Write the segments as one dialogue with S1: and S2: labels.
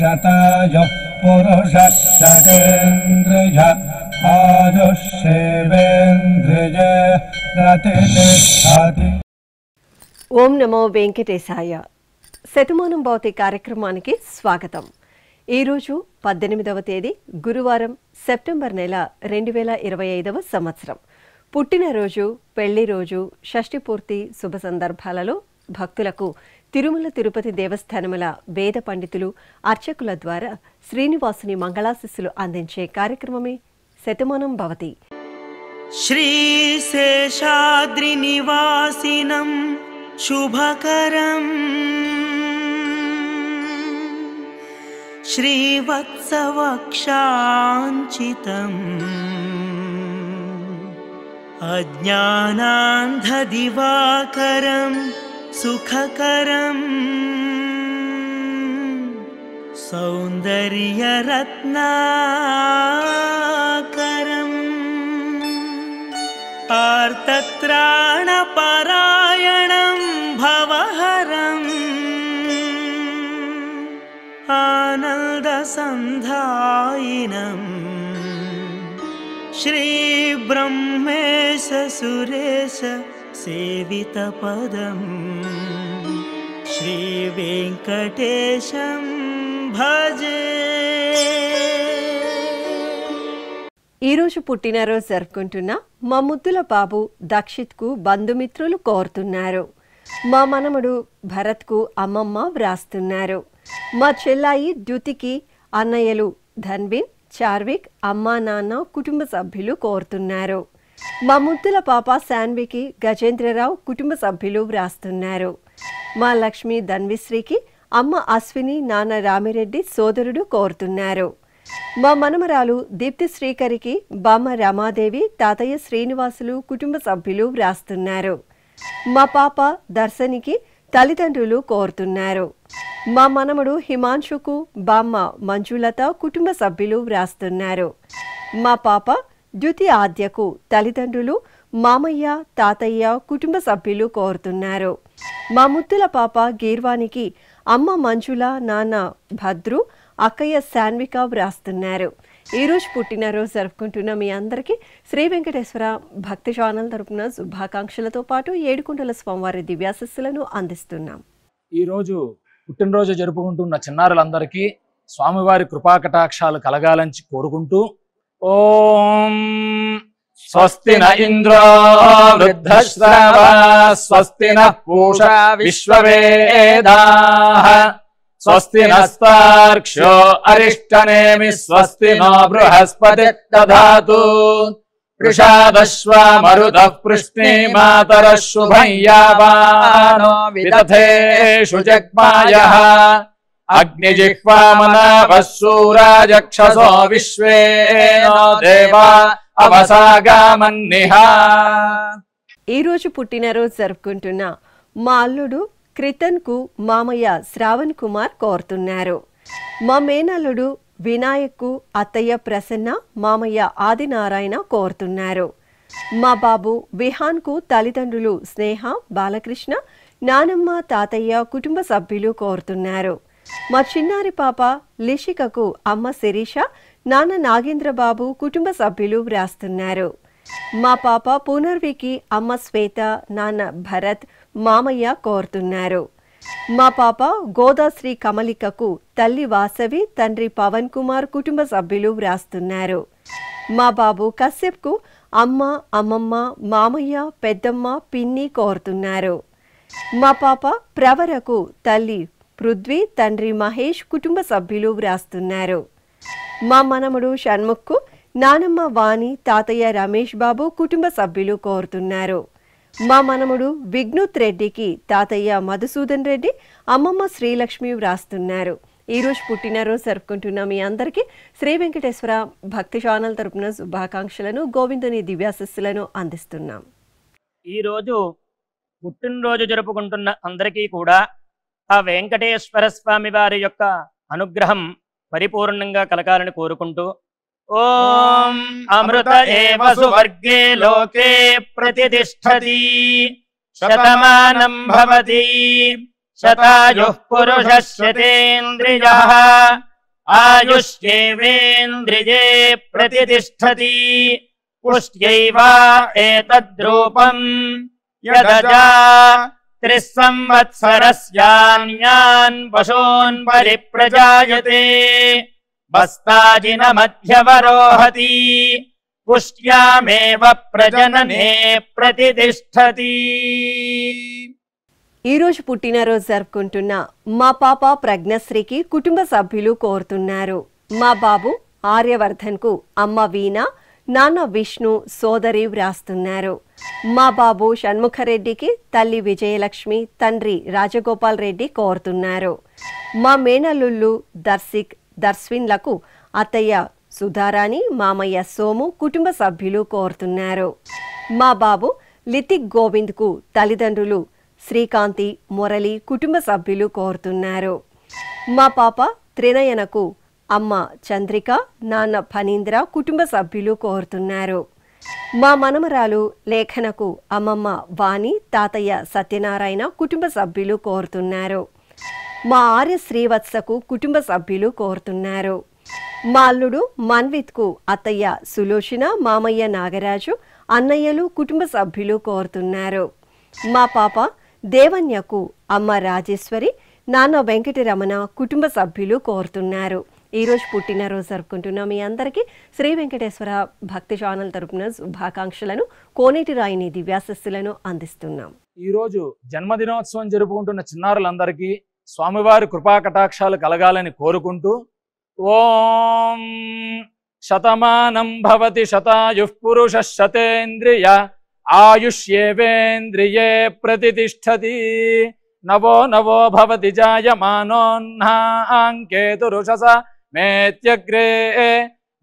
S1: शतायुः पुरुषः शतेन्द्रिय आयुष्येवेन्द्रिये प्रतिष्ठति।
S2: ఓం నమో వెంకటేశాయ. శతమానం భవతి కార్యక్రమానికి స్వాగతం. ఈరోజు 18వ తేదీ గురువారం, సెప్టెంబర్ నెల 2025వ సంవత్సరం. పుట్టినరోజు, పెళ్లి రోజు, షష్ఠి పూర్తి శుభ సందర్భాలలో భక్తులకు తిరుమల తిరుపతి దేవస్థానముల వేద పండితులు, అర్చకుల ద్వారా శ్రీనివాసుని మంగళాశిస్సులు అందించే కార్యక్రమమే శతమానం భవతి.
S3: శ్రీశేషాద్రి నివాసినం శుభకరం శ్రీవత్సవక్షాంచితం అజ్ఞానాంధదివాకరం సుఖకరం సౌందర్యరత్నాకరం ఆర్తత్రాణపరాయణం భవహరం ఆనందసంధాయినం శ్రీబ్రహ్మేశ సురేశ సేవితపదం శ్రీవేంకటేశం భజే.
S2: ఈరోజు పుట్టినరోజు జరుపుకుంటున్న మా ముద్దుల బాబు దక్షిత్కు బంధుమిత్రులు కోరుతున్నారు. మా మనమడు భరత్కు అమ్మమ్మ వ్రాస్తున్నారు. మా చెల్లాయి ద్యుతికి అన్నయ్యలు ధన్విన్, చార్విక్, అమ్మా నాన్న, కుటుంబ సభ్యులు కోరుతున్నారు. మా ముద్దుల పాప శాన్వికి గజేంద్రరావు కుటుంబ సభ్యులు వ్రాస్తున్నారు. మా లక్ష్మి ధన్విశ్రీకి అమ్మ అశ్విని, నాన్న రామిరెడ్డి సోదరుడు కోరుతున్నారు. మా మనమరాలు దీప్తి శ్రీకరికి బామ్మ రమాదేవి, తాతయ్య శ్రీనివాసులు కుటుంబ సభ్యులు వ్రాస్తున్నారు. మా పాప దర్శనికి తల్లిదండ్రులు కోరుతున్నారు. మా మనమడు హిమాంశుకు బామ్మ మంజులత కుటుంబ సభ్యులు వ్రాస్తున్నారు. మా పాప ద్యుతి ఆద్యకు తల్లిదండ్రులు మామయ్య, తాతయ్య కుటుంబ సభ్యులు కోరుతున్నారు. మా ముద్దుల పాప గీర్వానికి అమ్మ మంజుల, నాన్న భద్రు, అక్కయ్య శాన్విక వ్రాస్తున్నారు. ఈరోజు పుట్టినరోజు జరుపుకుంటున్న మీ అందరికీ శ్రీ వెంకటేశ్వర భక్తి ఛానల్ తరపున శుభాకాంక్షలతో పాటు ఏడుకొండల స్వామివారి దివ్యాశస్సులను అందిస్తున్నాం.
S4: ఈరోజు పుట్టినరోజు జరుపుకుంటున్న చిన్నారులందరికీ స్వామివారి కృపాకటాక్షాలు కలగాలని కోరుకుంటూ ఓం స్వస్తి న ఇంద్రో వృద్ధశ్రవా స్వస్తి నః పూషా విశ్వవేదాః స్వస్తి నస్తార్క్ష్యో అరిష్టనేమి స్వస్తి నో బృహస్పతి దధాతు వృషాదశ్వా మరుతః పృష్ణీమాతరః శుభం యావానో విదథేషు జగ్మాయః అగ్నిజిహ్వామనాభः శూరాజక్షసో విశ్వేనో దేవా అవసాగామన్నిహ.
S2: ఈరోజు పుట్టినరోజు జరుపుకుంటున్న మా అల్లుడు క్రితన్కు మామయ్య శ్రావణ్ కుమార్ కోరుతున్నారు. మా మేనల్లుడు వినాయక్కు అత్తయ్య ప్రసన్న, మామయ్య ఆదినారాయణ కోరుతున్నారు. మా బాబు విహాన్కు తల్లిదండ్రులు స్నేహ, బాలకృష్ణ, నానమ్మ, తాతయ్య కుటుంబ సభ్యులు కోరుతున్నారు. మా చిన్నారి పాప లిషికకు అమ్మ శిరీష, నాన్న నాగేంద్రబాబు కుటుంబ సభ్యులు వ్రాస్తున్నారు. మా పాప పునర్వికి అమ్మ శ్వేత, నాన్న భరత్, మామయ్య కోరుతున్నారు. మా పాప గోదాశ్రీ కమలికకు తల్లి వాసవి, తండ్రి పవన్ కుమార్ కుటుంబ సభ్యులు వ్రాస్తున్నారు. మా బాబు కశ్యప్కు అమ్మ, అమ్మమ్మ, మామయ్య, పెద్దమ్మ, పిన్ని కోరుతున్నారు. మా పాప ప్రవరకు తల్లి పృథ్వీ, తండ్రి మహేష్ కుటుంబ సభ్యులు వ్రాస్తున్నారు. మా మనముడు షణ్ముఖ్కు నానమ్మ వాణి, తాతయ్య రమేష్ బాబు కుటుంబ సభ్యులు కోరుతున్నారు. మా మనముడు విఘ్నుత్ రెడ్డికి తాతయ్య మధుసూదన్ రెడ్డి, అమ్మమ్మ శ్రీలక్ష్మి వ్రాస్తున్నారు. ఈరోజు పుట్టినరోజు జరుపుకుంటున్న మీ అందరికీ శ్రీ వెంకటేశ్వర భక్తి ఛానల్ తరపున శుభాకాంక్షలను, గోవిందుని దివ్యాశస్సులను అందిస్తున్నాం.
S5: ఈరోజు పుట్టినరోజు జరుపుకుంటున్న అందరికీ కూడా ఆ వెంకటేశ్వర స్వామి వారి యొక్క అనుగ్రహం పరిపూర్ణంగా కలగాలని కోరుకుంటూ ఓం అమృత ఏవ సువర్గే లోకే ప్రతిష్ఠతి శతమానం భవతి శతాయుః పురుషः శతేంద్రియః ఆయుష్యేవేంద్రియే ప్రతిష్టతి పుష్ట్యైవ ఏతద్రూపం యదజా 3 సంవత్సరస్యాన్యాన్ పశూన్ పరిప్రజాయతే బస్తాజిన మధ్యవరోహతి పుష్ట్యామేవ ప్రజననే ప్రతిష్టతి.
S2: ఈ రోజు పుట్టినరోజు జరుపుకుంటున్న మా పాప ప్రజ్ఞశ్రీకి కుటుంబ సభ్యులు కోరుతున్నారు. మా బాబు ఆర్యవర్ధన్కు అమ్మ వీణ, నాన్న విష్ణు, సోదరి వ్రాస్తున్నారు. మా బాబు షణ్ముఖరెడ్డికి తల్లి విజయలక్ష్మి, తండ్రి రాజగోపాల్ రెడ్డి కోరుతున్నారు. మా మేనల్లుళ్ళు దర్శిన్లకు అత్తయ్య సుధారాణి, మామయ్య సోము కుటుంబ సభ్యులు కోరుతున్నారు. మా బాబు లితిక్ గోవింద్కు తల్లిదండ్రులు శ్రీకాంతి, మురళి కుటుంబ సభ్యులు కోరుతున్నారు. మా పాప త్రినయనకు అమ్మ చంద్రిక, నాన్న ఫణీంద్ర కుటుంబ సభ్యులు కోరుతున్నారు. మా మనమరాలు లేఖనకు అమ్మమ్మ వాణి, తాతయ్య సత్యనారాయణ కుటుంబ సభ్యులు కోరుతున్నారు. మా ఆర్య శ్రీవత్సకు కుటుంబ సభ్యులు కోరుతున్నారు. మా అల్లుడు మన్విత్కు అత్తయ్య సులోచన, మామయ్య నాగరాజు, అన్నయ్యలు కుటుంబ సభ్యులు కోరుతున్నారు. మా పాప దేవన్యకు అమ్మ రాజేశ్వరి, నాన్న వెంకటరమణ కుటుంబ సభ్యులు కోరుతున్నారు. ఈరోజు పుట్టినరోజు జరుపుకుంటున్న మీ అందరికీ శ్రీ వెంకటేశ్వర భక్తి ఛానల్ తరపున శుభాకాంక్షలను, కోనేటి రాయిని దివ్యాశస్సులను అందిస్తున్నాం.
S4: ఈరోజు జన్మదినోత్సవం జరుపుకుంటున్న చిన్నారులందరికీ స్వామివారి కృపా కటాక్షాలు కలగాలని కోరుకుంటూ ఓం శతమానం భవతి శతాయుః పురుషః శతేంద్రియ ఆయుష్యేవేంద్రియే ప్రతిష్టతి నవో నవో భవతి జాయమానోన్హాంకేతురుషస మేత్యగ్రే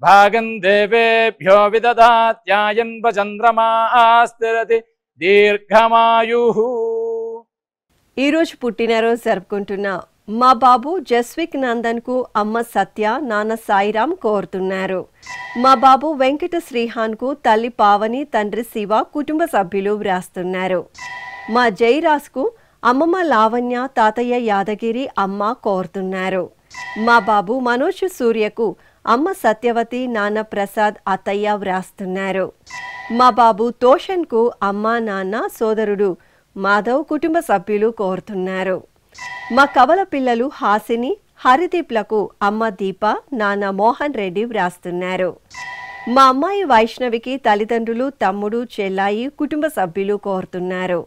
S4: భాగం దేవేభ్యో విదదాత్యాయన్వ చంద్రమాస్థిరతి దీర్ఘమాయుః.
S2: ఈరోజు పుట్టినరోజు జరుపుకుంటున్న మా బాబు జస్విక్ నందన్కు అమ్మ సత్య, నాన్న సాయిరాం కోరుతున్నారు. మా బాబు వెంకట శ్రీహాన్కు తల్లి పావని, తండ్రి శివ కుటుంబ సభ్యులు వ్రాస్తున్నారు. మా జైరాజ్కు అమ్మమ్మ లావణ్య, తాతయ్య యాదగిరి అమ్మ కోరుతున్నారు. మా బాబు మనోజ్ సూర్యకు అమ్మ సత్యవతి, నాన్న ప్రసాద్, అత్తయ్య వ్రాస్తున్నారు. మా బాబు తోషన్కు అమ్మ, నాన్న, సోదరుడు మాధవ్ కుటుంబ సభ్యులు కోరుతున్నారు. మా కవల పిల్లలు హాసిని, హరిదీప్లకు అమ్మ దీప, నాన్న మోహన్ రెడ్డి వ్రాస్తున్నారు. మా అమ్మాయి వైష్ణవికి తల్లిదండ్రులు, తమ్ముడు, చెల్లాయి కుటుంబ సభ్యులు కోరుతున్నారు.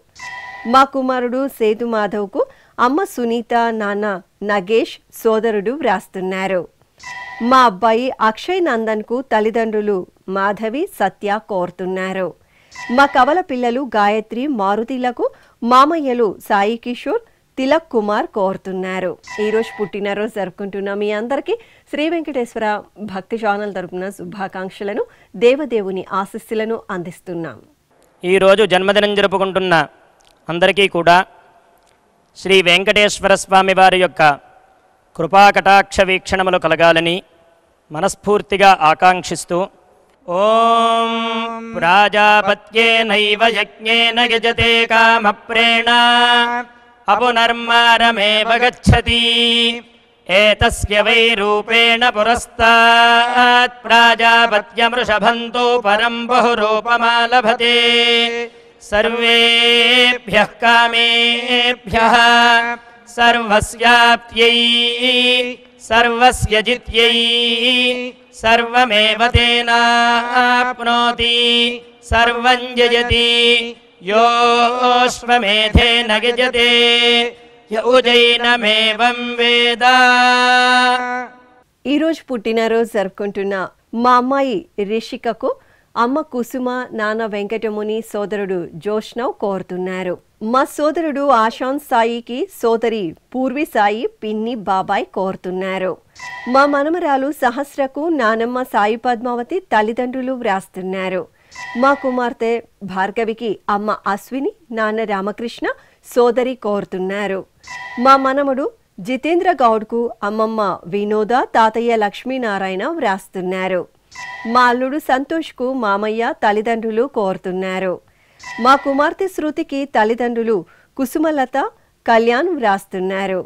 S2: మా కుమారుడు సేతు మాధవ్కు అమ్మ సునీత, నాన్న నగేష్, సోదరుడు వ్రాస్తున్నారు. మా అబ్బాయి అక్షయ్ నందన్కు తల్లిదండ్రులు మాధవి, సత్య కోరుతున్నారు. మా కవల పిల్లలు గాయత్రి, మారుతిలకు మామయ్యలు సాయి కిషోర్, తిలక్ కుమార్ కోరుతున్నారు. ఈరోజు పుట్టినరోజు జరుపుకుంటున్న మీ అందరికీ శ్రీ వెంకటేశ్వర భక్తి ఛానల్ తరపున శుభాకాంక్షలను, దేవదేవుని ఆశీస్సులను అందిస్తున్నాం.
S5: ఈరోజు జన్మదినం జరుపుకుంటున్న అందరికీ కూడా శ్రీ వెంకటేశ్వర స్వామి వారి యొక్క కృపాకటాక్ష వీక్షణములు కలగాలని మనస్ఫూర్తిగా ఆకాంక్షిస్తూ ఓం ప్రాజాపత్యేనైవ యజ్ఞేన యజతే కామప్రేణ అపునర్మారమేవ గచ్చతి ఏతస్య వై రూపేణ పురస్తాత్ ప్రాజాపత్యమృషభంతో పరం బహురూపమాలభతే సర్వేభ్యః కామేభ్యః సర్వస్యాప్త్యై సర్వస్య జిత్యై సర్వమేవ తేనాప్నోతి సర్వం జయతి యోశ్వమేధేన గజతే యౌజైనమేవం వేద.
S2: ఈరోజు పుట్టినరోజు జరుపుకుంటున్న మా అమ్మాయి రిషికకు అమ్మ కుసుమ, నాన్న వెంకటముని, సోదరుడు జోష్నవ్ కోరుతున్నారు. మా సోదరుడు ఆశాంత్ సాయికి సోదరి పూర్వి సాయి, పిన్ని, బాబాయ్ కోరుతున్నారు. మా మనమరాలు సహస్రకు నానమ్మ సాయి పద్మావతి తల్లిదండ్రులు వ్రాస్తున్నారు. మా కుమార్తె భార్గవికి అమ్మ అశ్విని, నాన్న రామకృష్ణ, సోదరి కోరుతున్నారు. మా మనముడు జితేంద్ర గౌడ్కు అమ్మమ్మ వినోద, తాతయ్య లక్ష్మీనారాయణ వ్రాస్తున్నారు. మా అల్లుడు సంతోష్కు మామయ్య తల్లిదండ్రులు కోరుతున్నారు. మా కుమార్తె శృతికి తల్లిదండ్రులు కుసుమలత, కళ్యాణ్ వ్రాస్తున్నారు.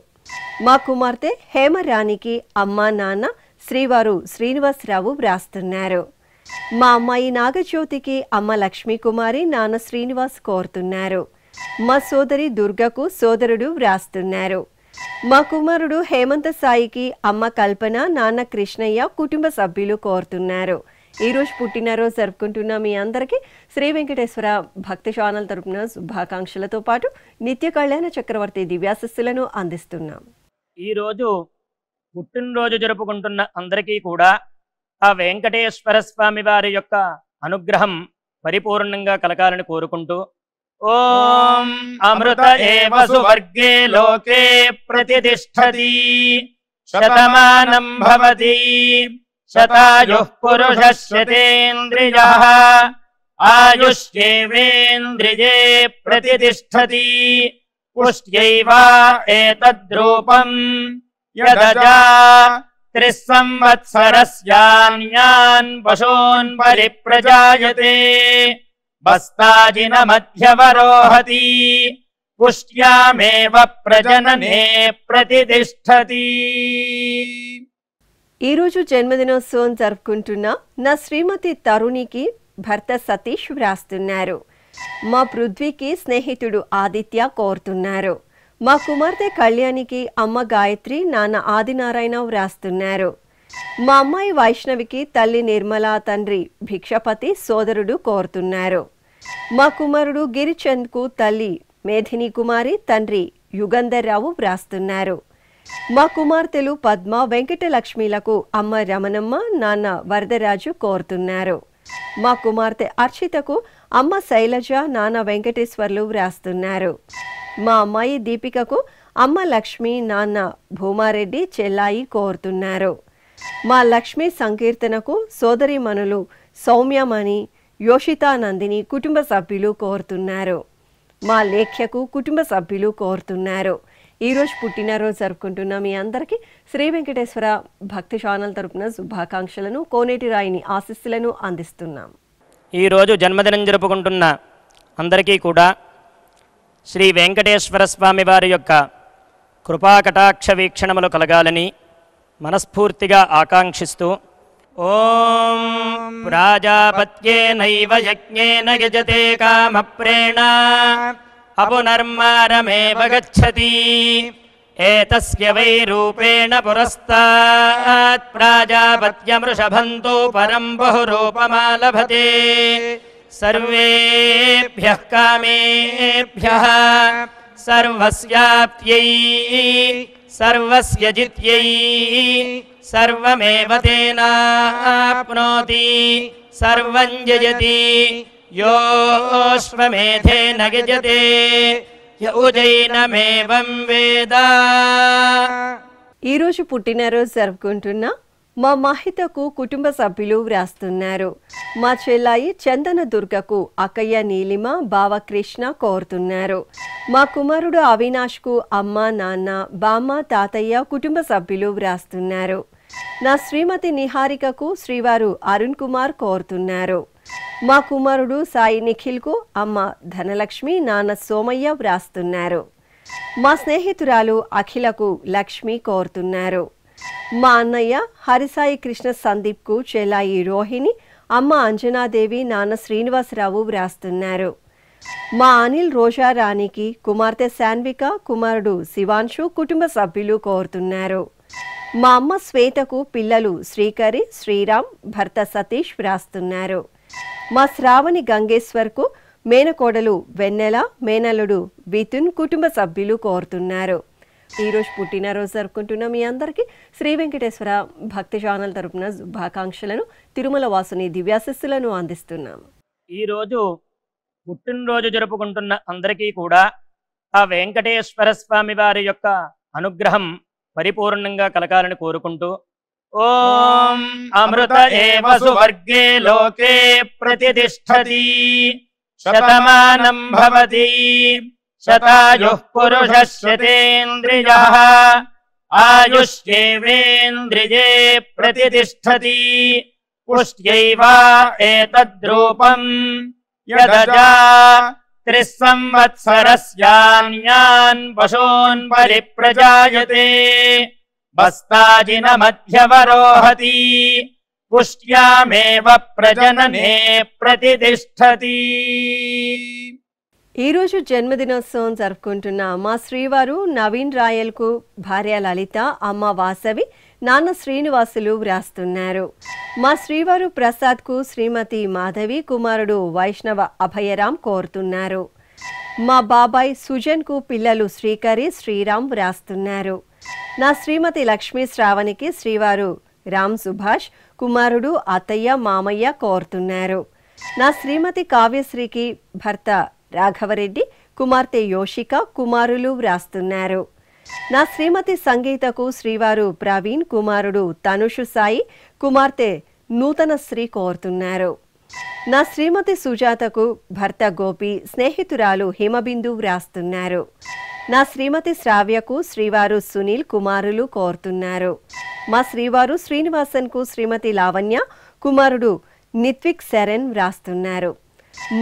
S2: మా కుమార్తె హేమరాణికి అమ్మ, నాన్న శ్రీవారు శ్రీనివాసరావు వ్రాస్తున్నారు. మా అమ్మాయి నాగజ్యోతికి అమ్మ లక్ష్మీకుమారి నాన్న శ్రీనివాస్ కోరుతున్నారు. మా సోదరి దుర్గకు సోదరుడు వ్రాస్తున్నారు. మా కుమారుడు హేమంత సాయికి అమ్మ కల్పన నాన్న కృష్ణయ్య కుటుంబ సభ్యులు కోరుతున్నారు. ఈరోజు పుట్టినరోజు జరుపుకుంటున్న మీ అందరికీ శ్రీ వెంకటేశ్వర భక్తి ఛానల్ తరపున శుభాకాంక్షలతో పాటు నిత్య కళ్యాణ చక్రవర్తి దివ్యాశస్సులను అందిస్తున్నాం.
S5: ఈరోజు పుట్టినరోజు జరుపుకుంటున్న అందరికీ కూడా ఆ వెంకటేశ్వర స్వామి వారి యొక్క అనుగ్రహం పరిపూర్ణంగా కలగాలని కోరుకుంటూ ఓం అమృత ఏవ సువర్గే లోకే ప్రతిష్ఠతి శతమానం భవతి శతాయుః పురుషः శతేంద్రియః ఆయుష్యేవేంద్రియే ప్రతిష్ఠతి పుష్ట్యైవ ఏతద్రూపం యదజా త్రిస్సంవత్సరస్యాన్యాన్ పశూన్ పరిప్రజాయతే బస్తాజిన మధ్యవరోహతి పుష్ట్యామేవ ప్రజననే ప్రతిష్ఠతి.
S2: ఈరోజు జన్మదినోత్సవం జరుపుకుంటున్న నా శ్రీమతి తరుణికి భర్త సతీష్ వ్రాస్తున్నారు. మా పృథ్వీకి స్నేహితుడు ఆదిత్య కోరుతున్నారు. మా కుమార్తె కళ్యాణికి అమ్మ గాయత్రి నాన్న ఆదినారాయణ వ్రాస్తున్నారు. మా అమ్మాయి వైష్ణవికి తల్లి నిర్మల తండ్రి భిక్షపతి సోదరుడు కోరుతున్నారు. మా కుమారుడు గిరిచంద్కు తల్లి మేధిని కుమారి తండ్రి యుగంధర్రావు వ్రాస్తున్నారు. మా కుమార్తెలు పద్మ వెంకటలక్ష్మిలకు అమ్మ రమణమ్మ నాన్న వరదరాజు కోరుతున్నారు. మా కుమార్తె అర్చితకు అమ్మ శైలజ నాన్న వెంకటేశ్వర్లు వ్రాస్తున్నారు. మా అమ్మాయి దీపికకు అమ్మ లక్ష్మి నాన్న భూమారెడ్డి చెల్లాయి కోరుతున్నారు. మా లక్ష్మి సంకీర్తనకు సోదరిమణులు సౌమ్యమణి యోషితానందిని కుటుంబ సభ్యులు కోరుతున్నారు. మా లేఖ్యకు కుటుంబ సభ్యులు కోరుతున్నారు. ఈరోజు పుట్టినరోజు జరుపుకుంటున్న మీ అందరికీ శ్రీ వెంకటేశ్వర భక్తి ఛానల్ తరపున శుభాకాంక్షలను కోనేటి రాయిని ఆశీస్సులను అందిస్తున్నాం.
S5: ఈరోజు జన్మదినం జరుపుకుంటున్న అందరికీ కూడా శ్రీ వెంకటేశ్వర స్వామి వారి యొక్క కృపాకటాక్ష వీక్షణములు కలగాలని మనస్ఫూర్తిగా ఆకాంక్షిస్తూ ఓం ప్రాజాపత్యేనైవ యజ్ఞేన యజతే కామప్రేణ అపునర్మారమేవ గచ్చతి ఏతస్య వై రూపేణ పురస్తాత్ ప్రాజాపత్యమృషభంతో పరం బహురూపమాలభతే సర్వేభ్యః కామేభ్యః సర్వస్యాప్త్యై సర్వస్య జిత్యై సర్వమేవ తేనాప్నోతి సర్వం జయతి యోశ్వమేధేన గజతే యౌజైనమేవం వేద.
S2: ఈరోజు పుట్టినరోజు జరుపుకుంటున్న మా మహితకు కుటుంబ సభ్యులు వ్రాస్తున్నారు. మా చెల్లాయి చందన దుర్గకు అక్కయ్య నీలిమ బావ కృష్ణ కోరుతున్నారు. మా కుమారుడు అవినాష్కు అమ్మ నాన్న బామ్మ తాతయ్య కుటుంబ సభ్యులు వ్రాస్తున్నారు. నా శ్రీమతి నిహారికకు శ్రీవారు అరుణ్ కుమార్ కోరుతున్నారు. మా కుమారుడు సాయి నిఖిల్కు అమ్మ ధనలక్ష్మి నాన్న సోమయ్య వ్రాస్తున్నారు. మా స్నేహితురాలు అఖిలకు లక్ష్మి కోరుతున్నారు. మా అన్నయ్య హరిసాయి కృష్ణ సందీప్కు చెల్లాయి రోహిణి అమ్మ అంజనాదేవి నాన్న శ్రీనివాసరావు వ్రాస్తున్నారు. మా అనిల్ రోజా రాణికి కుమార్తె శాన్విక కుమారుడు శివాంశు కుటుంబ సభ్యులు కోరుతున్నారు. మా అమ్మ శ్వేతకు పిల్లలు శ్రీకరి శ్రీరామ్ భర్త సతీష్ వ్రాస్తున్నారు. మా శ్రావణి గంగేశ్వర్కు మేనకోడలు వెన్నెల మేనల్లుడు వితున్ కుటుంబ సభ్యులు కోరుతున్నారు. ఈరోజు పుట్టినరోజు జరుపుకుంటున్న మీ అందరికీ శ్రీ వెంకటేశ్వర భక్తి ఛానల్ తరపున శుభాకాంక్షలను తిరుమల వాసుని దివ్యాశస్సులను అందిస్తున్నాం.
S5: ఈరోజు పుట్టినరోజు జరుపుకుంటున్న అందరికీ కూడా ఆ వెంకటేశ్వర స్వామి వారి యొక్క అనుగ్రహం పరిపూర్ణంగా కలగాలని కోరుకుంటూ ఓం అమృత ఏవ సువర్గే లోకే ప్రతిష్ఠతి శతమానం భవతి శతాయుః పురుషः శతేంద్రియః ఆయుష్యేవేంద్రియే ప్రతిష్ఠతి పుష్ట్యైవ ఏతద్రూపం యదజా త్రిస్సంవత్సరస్యాన్యాన్ పశూన్ పరిప్రజాయతే బస్తాజిన మధ్యవరోహతి పుష్ట్యామేవ ప్రజననే ప్రతిష్టతి.
S2: ఈరోజు జన్మదినోత్సవం జరుపుకుంటున్న మా శ్రీవారు నవీన్ రాయల్కు భార్య లలిత, అమ్మ వాసవి, నాన్న శ్రీనివాసులు వ్రాస్తున్నారు. మా శ్రీవారు ప్రసాద్కు శ్రీమతి మాధవి, కుమారుడు వైష్ణవ అభయరాం కోరుతున్నారు. మా బాబాయ్ సుజన్కు పిల్లలు శ్రీకరి, శ్రీరామ్ వ్రాస్తున్నారు. నా శ్రీమతి లక్ష్మీ శ్రావణికి శ్రీవారు రామ్ సుభాష్, కుమారుడు అత్తయ్య, మామయ్య కోరుతున్నారు. నా శ్రీమతి కావ్యశ్రీకి భర్త రాఘవరెడ్డి, కుమార్తె యోషిక, కుమారులు వ్రాస్తున్నారు. నా శ్రీమతి సంగీతకు శ్రీవారు ప్రవీణ్, కుమారుడు తనుషు సాయి, కుమార్తె నూతన శ్రీ కోరుతున్నారు. నా శ్రీమతి సుజాతకు భర్త గోపి, స్నేహితురాలు హిమబిందు వ్రాస్తున్నారు. నా శ్రీమతి శ్రావ్యకు శ్రీవారు సునీల్, కుమారులు కోరుతున్నారు. మా శ్రీవారు శ్రీనివాసన్కు శ్రీమతి లావణ్య, కుమారుడు నిత్విక్ శరణ్ వ్రాస్తున్నారు.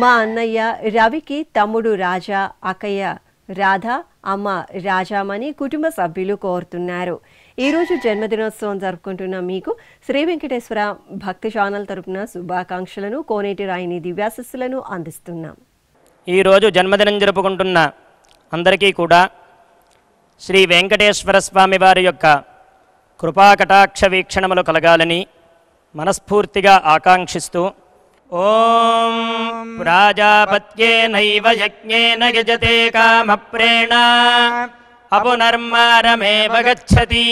S2: మా అన్నయ్య రవికి తమ్ముడు రాజా, అక్కయ్య రాధ, అమ్మ రాజామణి, కుటుంబ సభ్యులు కోరుతున్నారు. ఈరోజు జన్మదినోత్సవం జరుపుకుంటున్న మీకు శ్రీ వెంకటేశ్వర భక్తి ఛానల్ తరపున శుభాకాంక్షలను, కోనేటి రాయిని దివ్యాశస్సులను అందిస్తున్నాం.
S5: ఈరోజు జన్మదినం జరుపుకుంటున్న అందరికీ కూడా శ్రీ వెంకటేశ్వర స్వామి వారి యొక్క కృపాకటాక్ష వీక్షణములు కలగాలని మనస్ఫూర్తిగా ఆకాంక్షిస్తూ ఓం ప్రాజాపత్యేనైవ యజ్ఞేన యజతే కామప్రేణ అపునర్మారమేవ గచ్చతి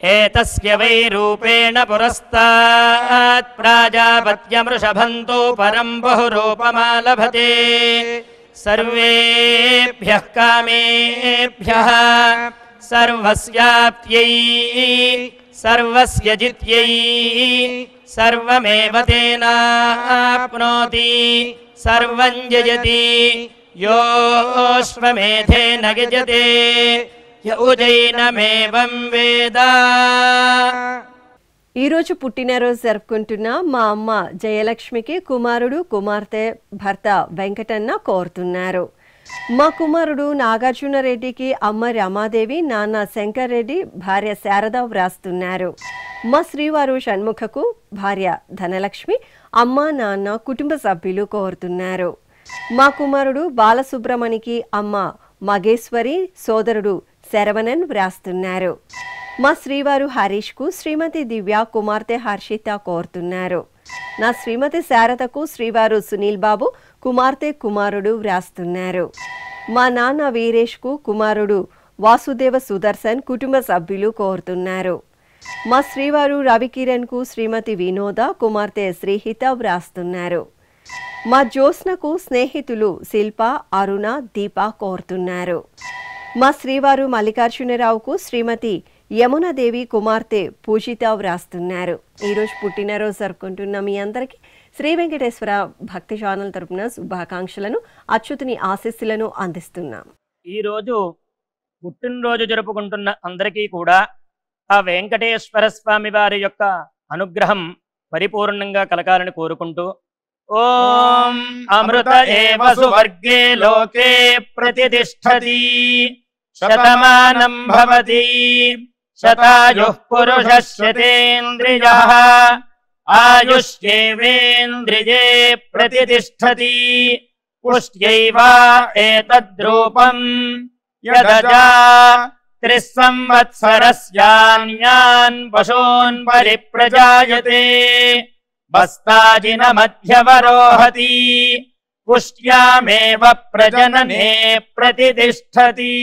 S5: ఏతస్య వై రూపేణ పురస్తాత్ ప్రాజాపత్యమృషభంతో పరం బహురూపమాలభతే సర్వేభ్యః కామేభ్యః సర్వస్యాప్త్యై సర్వస్య జిత్యై సర్వమేవ తేనాప్నోతి సర్వం జయతి యోష్వమేధేన గజతే యౌజైనమేవం వేద.
S2: ఈరోజు పుట్టినరోజు జరుపుకుంటున్న మా అమ్మ జయలక్ష్మికి కుమారుడు, కుమార్తె, భర్త వెంకటన్న కోరుతున్నారు. మా కుమారుడు నాగార్జునరెడ్డికి అమ్మ రమాదేవి, నాన్న శంకర్ రెడ్డి, భార్య శారద వ్రాస్తున్నారు. మా శ్రీవారు షణ్ముఖకు భార్య ధనలక్ష్మి, అమ్మ నాన్న కుటుంబ సభ్యులు కోరుతున్నారు. మా కుమారుడు బాలసుబ్రమణికి అమ్మ మగేశ్వరి, సోదరుడు శరవణన్ వ్రాస్తున్నారు. మా శ్రీవారు హరీష్కు శ్రీమతి దివ్య, కుమార్తె హర్షిత కోరుతున్నారు. నా శ్రీమతి శారదకు శ్రీవారు సునీల్ బాబు, కుమార్తె కుమారుడు వ్రాస్తున్నారు. మా నాన్న వీరేష్కు కుమారుడు వాసుదేవ సుదర్శన్, కుటుంబ సభ్యులు కోరుతున్నారు. మా శ్రీవారు రవికిరణ్కు శ్రీమతి వినోద, కుమార్తె శ్రీహిత వ్రాస్తున్నారు. మా జ్యోత్స్నకు స్నేహితులు శిల్ప, అరుణ, దీప కోరుతున్నారు. మా శ్రీవారు మల్లికార్జునరావుకు శ్రీమతి యమునాదేవి, కుమార్తె పూజిత వ్రాస్తున్నారు. ఈరోజు పుట్టినరోజు జరుపుకుంటున్న మీ అందరికీ శ్రీ వెంకటేశ్వర భక్తి ఛానల్ తరపున శుభాకాంక్షలను, అచ్యుతుని ఆశీస్సులను అందిస్తున్నాం.
S5: ఈరోజు పుట్టినరోజు జరుపుకుంటున్న అందరికీ కూడా ఆ వెంకటేశ్వర స్వామి వారి యొక్క అనుగ్రహం పరిపూర్ణంగా కలగాలని కోరుకుంటూ ఓం అమృత ఏవ సువర్గే లోకే ప్రతిష్టతి శతమానం భవతి శతాయుః పురుషः శతేంద్రియః ఆయుష్యేవేంద్రియే ప్రతిష్టతి పుష్ట్యైవ ఏతద్రూపం యదజా త్రిస్సంవత్సరస్యాన్యాన్ పశూన్ పరిప్రజాయతే బస్తాజిన మధ్యవరోహతి పుష్ట్యామేవ ప్రజననే ప్రతిష్టతి.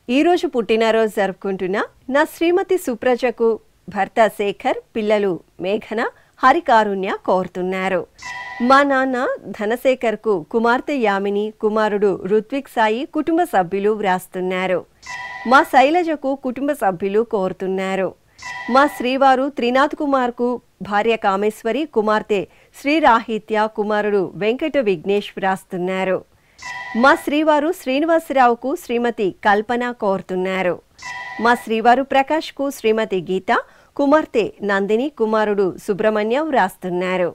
S2: ఈరోజు పుట్టినరోజు జరుపుకుంటున్న నా శ్రీమతి సుప్రజకు భర్త శేఖర్, పిల్లలు మేఘన, హరికారుణ్య కోరుతున్నారు. మా నాన్న ధనశేఖర్కు కుమార్తె యామిని, కుమారుడు రుత్విక్ సాయి, కుటుంబ సభ్యులు వ్రాస్తున్నారు. మా శైలజకు కుటుంబ సభ్యులు కోరుతున్నారు. మా శ్రీవారు త్రినాథ్ కుమార్కు భార్య కామేశ్వరి, కుమార్తె శ్రీరాహిత్య, కుమారుడు వెంకట విఘ్నేష్ వ్రాస్తున్నారు. మా శ్రీవారు శ్రీనివాసరావుకు శ్రీమతి కల్పన కోరుతున్నారు. మా శ్రీవారు ప్రకాష్కు శ్రీమతి గీత, కుమార్తె నందిని, కుమారుడు సుబ్రహ్మణ్యం వ్రాస్తున్నారు.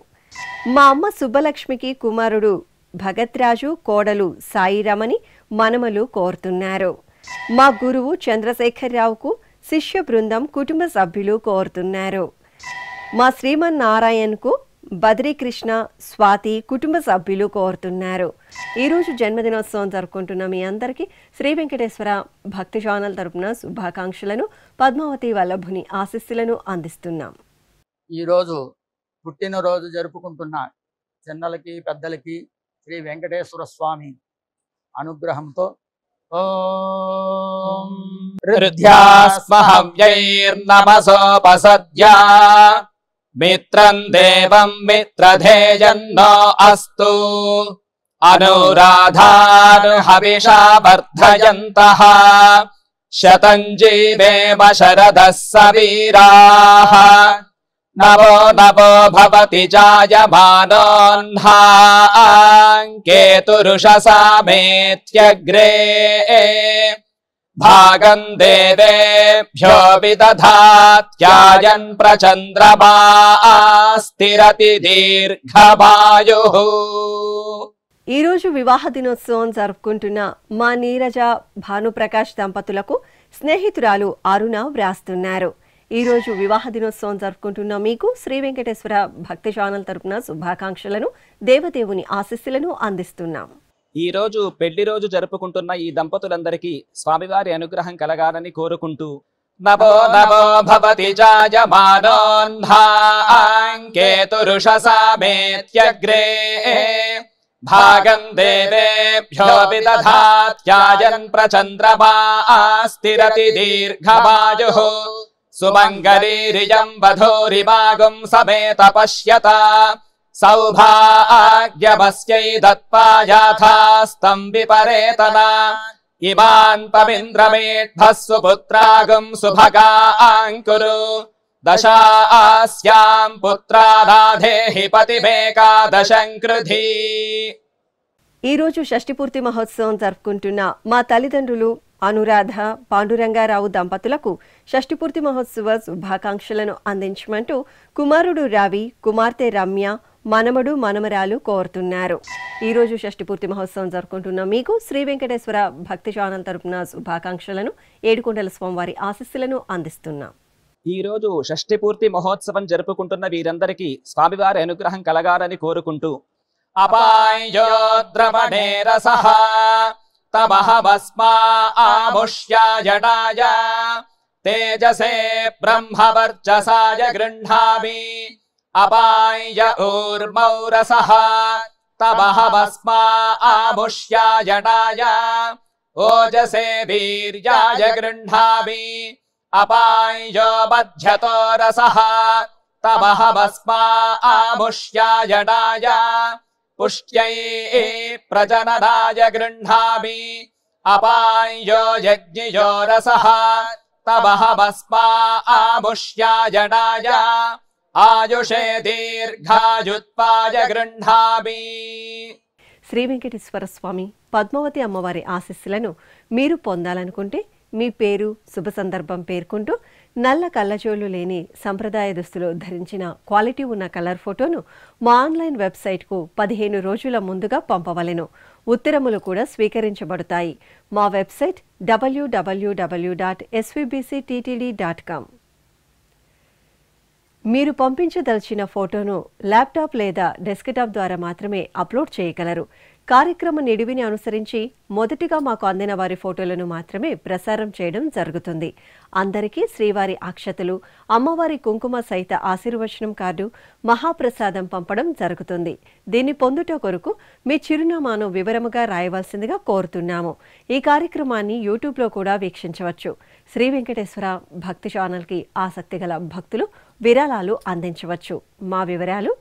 S2: మా అమ్మ సుబ్బలక్ష్మికి కుమారుడు భగత్రాజు, కోడలు సాయి రమణి, మనమలు కోరుతున్నారు. మా గురువు చంద్రశేఖరరావుకు శిష్య బృందం కుటుంబ సభ్యులు కోరుతున్నారు. మా శ్రీమన్నారాయణకు బద్రీకృష్ణ స్వాతి కుటుంబ సభ్యులు కోరుతున్నారు. ఈరోజు జన్మదినోత్సవం జరుపుకుంటున్న మీ అందరికీ శ్రీ వెంకటేశ్వర భక్తి ఛానల్ తరపున శుభాకాంక్షలను, పద్మావతి వల్లభుని ఆశీస్సులను అందిస్తున్నాం.
S6: ఈరోజు పుట్టినరోజు జరుపుకుంటున్న చిన్నలకి పెద్దలకి శ్రీ వెంకటేశ్వర స్వామి అనుగ్రహంతో ఓం
S5: హృద్యాస్మహవ్యైర్నమసోపసద్యా మిత్రం దేవం మిత్రధేయన్నో అస్తు అనురాధానుహవిషా వర్ధయంతః శతం జీవేమ శరదః సవీరాః నవో నవో భవతి జాయమానోన్హాంకేతురుషసామేత్యగ్రే భాగం దేవేభ్యో విదధాత్యాయన్ ప్రచంద్రమా స్థిరతి దీర్ఘమాయుః.
S2: ఈరోజు వివాహ దినోత్సవం జరుపుకుంటున్న మా నీరజ భానుప్రకాష్ దంపతులకు స్నేహితురాలు అరుణ వ్రాస్తున్నారు. ఈరోజు వివాహ దినోత్సవం జరుపుకుంటున్న మీకు శ్రీ వెంకటేశ్వర భక్తి ఛానల్ తరపున శుభాకాంక్షలను, దేవదేవుని ఆశీస్సులను అందిస్తున్నాం.
S7: ఈ రోజు పెళ్లి రోజు జరుపుకుంటున్న ఈ దంపతులందరికీ స్వామివారి అనుగ్రహం కలగాలని కోరుకుంటూ
S5: నవో నవో భవతి జాయమానోన్హాంకేతురుషసామేత్యగ్రే భాగం దేవేభ్యో విదధాత్యాయన్ ప్రచంద్రమా స్థిరతి దీర్ఘమాయుః. సుమంగళీరియం వధూరిమాగుం సమేత పశ్యత సౌభాగ్యమస్యై దత్పాయాథాస్తం విపరేతన ఇమాన్ పవింద్రమేఢ్భః సుపుత్రాగుం సుభగాంకురు దశాస్యాం పుత్రానాధేహి పతిమేకాదశం కృధి.
S2: ఈరోజు షష్ఠిపూర్తి మహోత్సవం జరుపుకుంటున్న మా తల్లిదండ్రులు అనురాధ పాండురంగారావు దంపతులకు షష్ఠిపూర్తి మహోత్సవ శుభాకాంక్షలను అందించమంటూ కుమారుడు రవి, కుమార్తె రమ్య, మనమడు మనమరాలు కోరుతున్నారు. ఈరోజు షష్ఠిపూర్తి మహోత్సవం జరుపుకుంటున్న మీకు శ్రీ వెంకటేశ్వర భక్తి ఛానల్ తరపున శుభాకాంక్షలను, ఏడుకొండల స్వామివారి ఆశీస్సులను అందిస్తున్నాం.
S7: ఈ రోజు షష్ఠి పూర్తి మహోత్సవం జరుపుకుంటున్న వీరందరికీ స్వామివారి అనుగ్రహం కలగాలని కోరుకుంటూ
S5: అపాయోద్రవణే రసః తమహమస్మా ఆముష్యాయణాయ తేజసే బ్రహ్మవర్చసాయ గృహ్ణామి అపాయ ఊర్మౌ రసః తమహమస్మా ఆముష్యాయణాయ ఓజసే వీర్యాయ గృహ్ణామి అపాయో మధ్యతో రసః తమహమస్మా ఆముష్యాయణాయ పుష్ట్యై ప్రజననాయ గృహ్ణామి అపాయో యజ్ఞయో రసః తమహమస్మా ఆముష్యాయణాయ ఆయుషే దీర్ఘాయుత్పాయ గృహ్ణామి.
S2: శ్రీ వెంకటేశ్వర స్వామి పద్మావతి అమ్మవారి ఆశీస్సులను మీరు పొందాలనుకుంటే మీ పేరు, శుభ సందర్భం పేర్కొంటూ నల్ల కళ్ళజోళ్లు లేని సంప్రదాయ దుస్తులు ధరించిన క్వాలిటీ ఉన్న కలర్ ఫోటోను మా ఆన్లైన్ వెబ్సైట్కు 15 రోజుల ముందుగా పంపవలెను. ఉత్తరములు కూడా స్వీకరించబడతాయి. మా వెబ్సైట్ www.svbcttd.com. మీరు పంపించదలిచిన ఫోటోను ల్యాప్టాప్ లేదా డెస్క్టాప్ ద్వారా మాత్రమే అప్లోడ్ చేయగలరు. కార్యక్రమ నిడివిని అనుసరించి మొదటిగా మాకు అందిన వారి ఫోటోలను మాత్రమే ప్రసారం చేయడం జరుగుతుంది. అందరికీ శ్రీవారి అక్షతలు, అమ్మవారి కుంకుమ సహిత ఆశీర్వచనం కార్డు, మహాప్రసాదం పంపడం జరుగుతుంది. దీన్ని పొందుట కొరకు మీ చిరునామాను వివరముగా రాయవలసిందిగా కోరుతున్నాము. ఈ కార్యక్రమాన్ని యూట్యూబ్లో కూడా వీక్షించవచ్చు. శ్రీ వెంకటేశ్వర భక్తి ఛానల్కి ఆసక్తి గల భక్తులు విరాళాలు అందించవచ్చు. మా వివరాలు